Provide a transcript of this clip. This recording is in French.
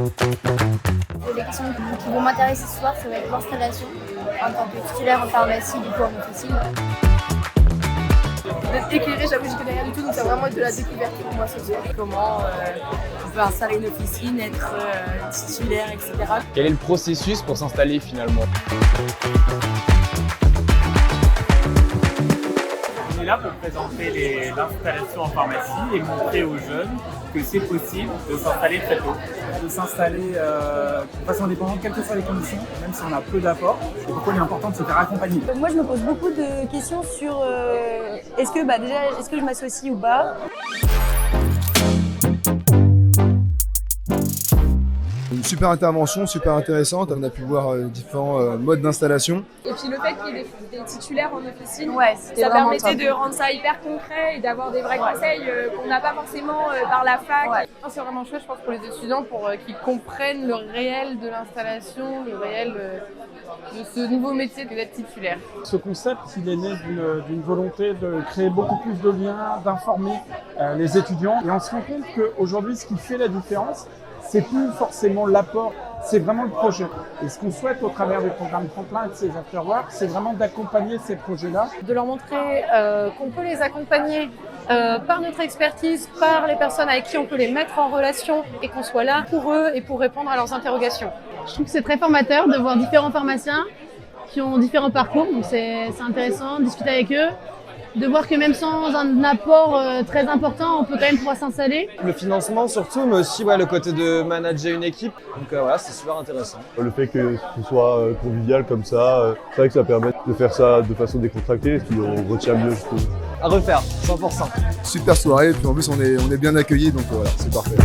Les questions qui vont m'intéresser ce soir, ça va être l'installation en tant que titulaire en pharmacie, du coup en officine. D'être éclairé, j'avoue, je connais rien du tout, donc ça va vraiment être de la découverte pour moi ce soir. Comment on peut installer une officine, être titulaire, etc. Quel est le processus pour s'installer finalement? On est là pour présenter l'installation en pharmacie et montrer aux jeunes que c'est possible de s'installer très tôt. De s'installer de façon indépendante, quelles que soient les conditions, même si on a peu d'apports, et pourquoi il est important de se faire accompagner. Moi, je me pose beaucoup de questions sur est-ce que je m'associe ou pas. Une super intervention, super intéressante. On a pu voir différents modes d'installation. Et puis le fait qu'il y ait des titulaires en officine, Ça permettait de rendre ça hyper concret et d'avoir des vrais conseils qu'on n'a pas forcément par la fac. C'est vraiment chouette, je pense, pour les étudiants, pour qu'ils comprennent le réel de l'installation, le réel de ce nouveau métier d'être titulaire. Ce concept, il est né d'une volonté de créer beaucoup plus de liens, d'informer les étudiants. Et on se rend compte qu'aujourd'hui, ce qui fait la différence, c'est plus forcément l'apport, c'est vraiment le projet. Et ce qu'on souhaite au travers des programmes Tremplin et de ces afterwork, c'est vraiment d'accompagner ces projets-là. De leur montrer qu'on peut les accompagner par notre expertise, par les personnes avec qui on peut les mettre en relation et qu'on soit là pour eux et pour répondre à leurs interrogations. Je trouve que c'est très formateur de voir différents pharmaciens qui ont différents parcours, donc c'est intéressant de discuter avec eux, de voir que même sans un apport très important, on peut quand même pouvoir s'installer. Le financement surtout, mais aussi le côté de manager une équipe, donc voilà, c'est super intéressant. Le fait que ce soit convivial comme ça, c'est vrai que ça permet de faire ça de façon décontractée, et puis on retient mieux, je trouve. À refaire, 100%. Super soirée, puis en plus on est bien accueillis, donc voilà, c'est parfait.